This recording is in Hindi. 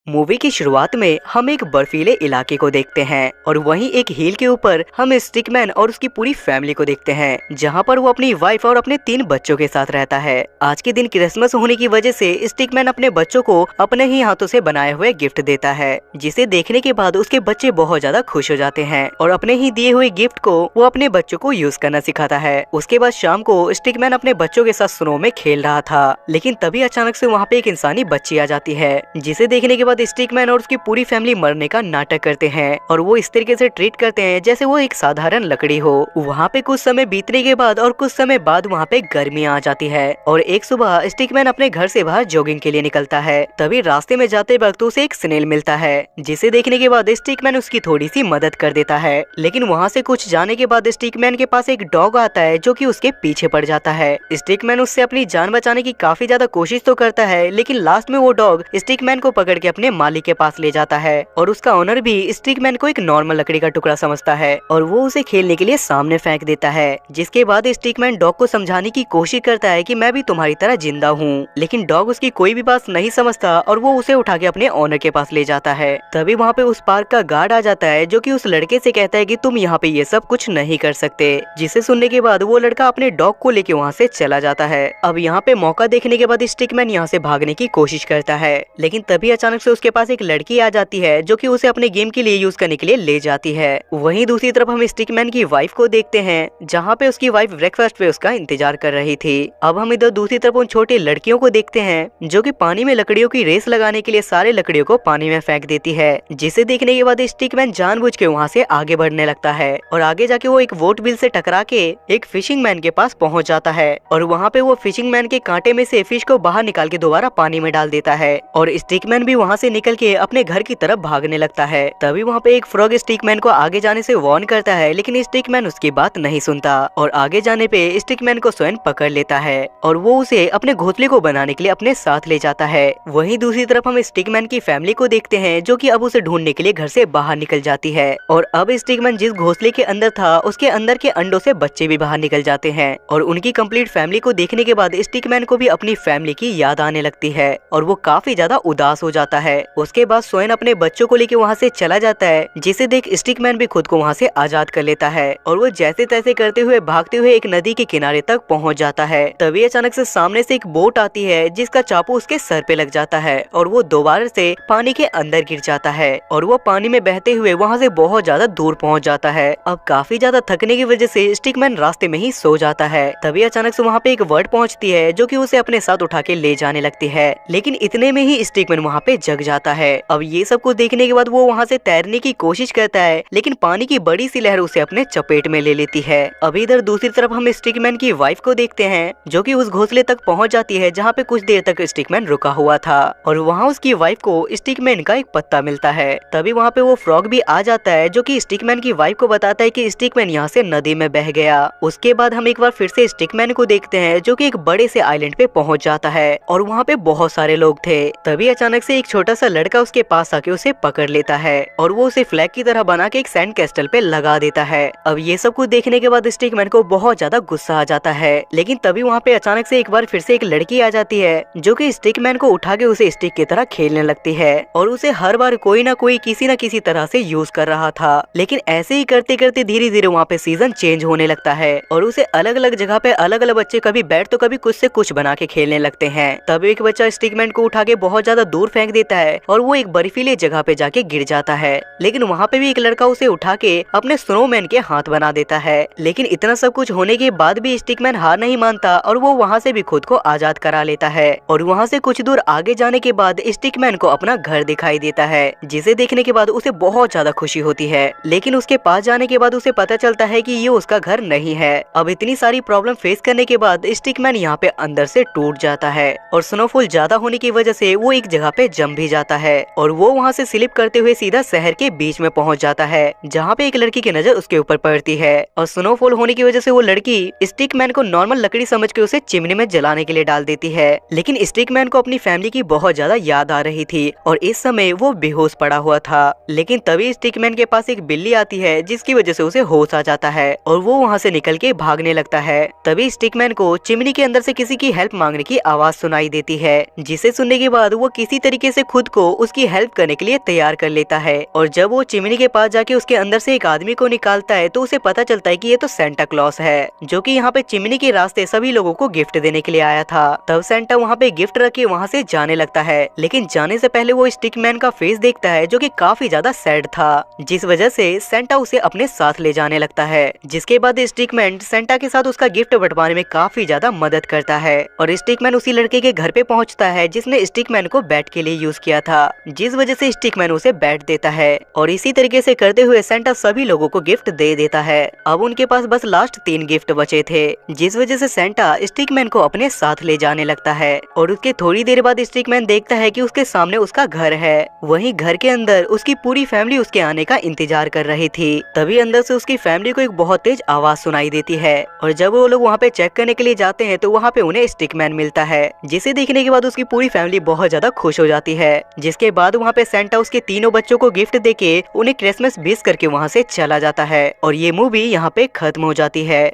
मूवी की शुरुआत में हम एक बर्फीले इलाके को देखते हैं और वहीं एक हिल के ऊपर हम स्टिकमैन और उसकी पूरी फैमिली को देखते हैं, जहां पर वो अपनी वाइफ और अपने 3 बच्चों के साथ रहता है। आज के दिन क्रिसमस होने की वजह से स्टिकमैन अपने बच्चों को अपने ही हाथों से बनाए हुए गिफ्ट देता है, जिसे देखने के बाद उसके बच्चे बहुत ज्यादा खुश हो जाते हैं और अपने ही दिए हुए गिफ्ट को वो अपने बच्चों को यूज करना सिखाता है। उसके बाद शाम को स्टिकमैन अपने बच्चों के साथ स्नो में खेल रहा था, लेकिन तभी अचानक से वहाँ पे एक इंसानी बच्ची आ जाती है, जिसे देखने के बाद स्टिकमैन और उसकी पूरी फैमिली मरने का नाटक करते हैं और वो इस तरीके से ट्रीट करते हैं जैसे वो एक साधारण लकड़ी हो। वहाँ पे कुछ समय बीतने के बाद और कुछ समय बाद वहाँ पे गर्मी आ जाती है और एक सुबह स्टिकमैन अपने घर से बाहर जॉगिंग के लिए निकलता है। तभी रास्ते में जाते वक्त उसे एक स्नेल मिलता है, जिसे देखने के बाद स्टिकमैन उसकी थोड़ी सी मदद कर देता है। लेकिन वहाँ से कुछ जाने के बाद स्टिकमैन के पास एक डॉग आता है जो कि उसके पीछे पड़ जाता है। स्टिकमैन उससे अपनी जान बचाने की काफी ज्यादा कोशिश तो करता है, लेकिन लास्ट में वो डॉग स्टिकमैन को पकड़ के अपने मालिक के पास ले जाता है और उसका ओनर भी स्टिकमैन को एक नॉर्मल लकड़ी का टुकड़ा समझता है और वो उसे खेलने के लिए सामने फेंक देता है। जिसके बाद स्टिकमैन डॉग को समझाने की कोशिश करता है कि मैं भी तुम्हारी तरह जिंदा हूँ, लेकिन डॉग उसकी कोई भी बात नहीं समझता और वो उसे उठा के अपने ओनर के पास ले जाता है। तभी वहाँ पे उस पार्क का गार्ड आ जाता है जो कि उस लड़के से कहता है कि तुम यहाँ पे ये सब कुछ नहीं कर सकते, जिसे सुनने के बाद वो लड़का अपने डॉग को लेके वहाँ से चला जाता है। अब यहाँ पे मौका देखने के बाद स्टिकमैन यहाँ से भागने की कोशिश करता है, लेकिन तभी अचानक से उसके पास एक लड़की आ जाती है जो कि उसे अपने गेम के लिए यूज करने के लिए ले जाती है। वहीं दूसरी तरफ हम स्टिकमैन की वाइफ को देखते हैं, जहाँ पे उसकी वाइफ ब्रेकफास्ट पे उसका इंतजार कर रही थी। अब हम इधर दूसरी तरफ उन छोटे लड़कियों को देखते हैं जो कि पानी में लकड़ियों की रेस लगाने के लिए सारे लकड़ियों को पानी में फेंक देती है, जिसे देखने के बाद स्टिकमैन जानबूझ के वहाँ से आगे बढ़ने लगता है और आगे जाके वो एक वोट बिल से टकरा के एक फिशिंग मैन के पास पहुँच जाता है और वहाँ पे वो फिशिंग मैन के कांटे में से फिश को बाहर निकाल के दोबारा पानी में डाल देता है और स्टिकमैन भी वहाँ से निकल के अपने घर की तरफ भागने लगता है। तभी वहाँ पे एक फ्रॉग स्टिकमैन को आगे जाने से वार्न करता है, लेकिन स्टिकमैन उसकी बात नहीं सुनता और आगे जाने पे स्टिकमैन को स्वयं पकड़ लेता है और वो उसे अपने घोंसले को बनाने के लिए अपने साथ ले जाता है। वहीं दूसरी तरफ हम स्टिकमैन की फैमिली को देखते हैं जो कि अब उसे ढूंढने के लिए घर से बाहर निकल जाती है और अब स्टिकमैन जिस घोंसले के अंदर था उसके अंदर के अंडों से बच्चे भी बाहर निकल जाते हैं और उनकी कंप्लीट फैमिली को देखने के बाद स्टिकमैन को भी अपनी फैमिली की याद आने लगती है और वो काफी ज्यादा उदास हो जाता है। उसके बाद स्वयं अपने बच्चों को लेके वहाँ से चला जाता है, जिसे देख स्टिकमैन भी खुद को वहाँ से आजाद कर लेता है और वो जैसे तैसे करते हुए भागते हुए एक नदी के किनारे तक पहुँच जाता है। तभी अचानक से सामने से एक बोट आती है जिसका चाकू उसके सर पे लग जाता है और वो दोबारा से पानी के अंदर गिर जाता है और वो पानी में बहते हुए वहाँ से बहुत ज्यादा दूर पहुँच जाता है। अब काफी ज्यादा थकने की वजह से स्टिकमैन रास्ते में ही सो जाता है। तभी अचानक से वहाँ पे एक वर्ड पहुँचती है जो कि उसे अपने साथ उठा के ले जाने लगती है, लेकिन इतने में ही स्टिकमैन वहाँ पे जग जाता है। अब ये सब कुछ देखने के बाद वो वहाँ से तैरने की कोशिश करता है, लेकिन पानी की बड़ी सी लहर उसे अपने चपेट में ले लेती है। अभी इधर दूसरी तरफ हम स्टिकमैन की वाइफ को देखते हैं जो कि उस घोंसले तक पहुँच जाती है जहाँ पे कुछ देर तक स्टिकमैन रुका हुआ था और वहाँ उसकी वाइफ को स्टिकमैन का एक पत्ता मिलता है। तभी वहाँ पे वो फ्रॉग भी आ जाता है जो कि स्टिकमैन की वाइफ को बताता है कि स्टिकमैन यहाँ से नदी में बह गया। उसके बाद हम एक बार फिर से स्टिकमैन को देखते हैं जो कि एक बड़े से आइलैंड पे पहुँच जाता है और वहाँ पे बहुत सारे लोग थे। तभी अचानक से एक छोटा सा लड़का उसके पास आके उसे पकड़ लेता है और वो उसे फ्लैग की तरह बना के एक सैंड कैस्टल पे लगा देता है। अब ये सब कुछ देखने के बाद स्टिकमैन को बहुत ज्यादा गुस्सा आ जाता है, लेकिन तभी वहाँ पे अचानक से एक बार फिर से एक लड़की आ जाती है जो कि स्टिकमैन को उठा के उसे स्टिक की तरह खेलने लगती है और उसे हर बार कोई ना कोई किसी न किसी तरह से यूज कर रहा था। लेकिन ऐसे ही करते करते धीरे धीरे वहाँ पे सीजन चेंज होने लगता है और उसे अलग अलग जगह पे अलग अलग बच्चे कभी बैट तो कभी कुछ से कुछ बना के खेलने लगते हैं। तभी एक बच्चा स्टिकमैन को उठा के बहुत ज्यादा दूर फेंक देता है और वो एक बर्फीले जगह पे जाके गिर जाता है, लेकिन वहाँ पे भी एक लड़का उसे उठा के अपने स्नोमैन के हाथ बना देता है। लेकिन इतना सब कुछ होने के बाद भी स्टिकमैन हार नहीं मानता और वो वहाँ से भी खुद को आजाद करा लेता है और वहाँ से कुछ दूर आगे जाने के बाद स्टिकमैन को अपना घर दिखाई देता है, जिसे देखने के बाद उसे बहुत ज्यादा खुशी होती है। लेकिन उसके पास जाने के बाद उसे पता चलता है कि ये उसका घर नहीं है। अब इतनी सारी प्रॉब्लम फेस करने के बाद स्टिकमैन यहाँ पे अंदर से टूट जाता है और स्नोफॉल ज्यादा होने की वजह से वो एक जगह पे जम भी जाता है और वो वहाँ से स्लिप करते हुए सीधा शहर के बीच में पहुँच जाता है, जहाँ पे एक लड़की की नजर उसके ऊपर पड़ती है और स्नोफॉल होने की वजह से वो लड़की स्टिकमैन को नॉर्मल लकड़ी समझ के उसे चिमनी में जलाने के लिए डाल देती है। लेकिन स्टिकमैन को अपनी फैमिली की बहुत ज्यादा याद आ रही थी और इस समय वो बेहोश पड़ा हुआ था। लेकिन तभी स्टिकमैन के पास एक बिल्ली आती है जिसकी वजह से उसे होश आ जाता है और वो वहाँ से निकल के भागने लगता है। तभी स्टिकमैन को चिमनी के अंदर से किसी की हेल्प मांगने की आवाज सुनाई देती है, जिसे सुनने के बाद वो किसी तरीके से खुद को उसकी हेल्प करने के लिए तैयार कर लेता है और जब वो चिमनी के पास जाके उसके अंदर से एक आदमी को निकालता है तो उसे पता चलता है कि ये तो सेंटा क्लॉस है, जो कि यहाँ पे चिमनी के रास्ते सभी लोगों को गिफ्ट देने के लिए आया था। तब सेंटा वहाँ पे गिफ्ट रख के वहाँ से जाने लगता है, लेकिन जाने से पहले वो स्टिकमैन का फेस देखता है जो कि काफी ज्यादा सैड था, जिस वजह से सेंटा उसे अपने साथ ले जाने लगता है। जिसके बाद स्टिकमैन सेंटा के साथ उसका गिफ्ट बंटवाने में काफी ज्यादा मदद करता है और स्टिकमैन उसी लड़के के घर पे पहुंचता है जिसने स्टिकमैन को बैट के लिए यूज किया था, जिस वजह से स्टिकमैन उसे बैट देता है और इसी तरीके से करते हुए सेंटा सभी लोगों को गिफ्ट दे देता है। अब उनके पास बस लास्ट 3 गिफ्ट बचे थे, जिस वजह से सेंटा स्टिकमैन को अपने साथ ले जाने लगता है और उसके थोड़ी देर बाद स्टिकमैन देखता है कि उसके सामने उसका घर है। वहीं घर के अंदर उसकी पूरी फैमिली उसके आने का इंतजार कर रही थी। तभी अंदर से उसकी फैमिली को एक बहुत तेज आवाज सुनाई देती है और जब वो लोग वहाँ पे चेक करने के लिए जाते हैं तो वहाँ पे उन्हें स्टिकमैन मिलता है, जिसे देखने के बाद उसकी पूरी फैमिली बहुत ज्यादा खुश हो जाती है। जिसके बाद वहाँ पे सेंटा उसके तीनों बच्चों को गिफ्ट देके उन्हें क्रिसमस विश करके वहाँ से चला जाता है और ये मूवी यहाँ पे खत्म हो जाती है।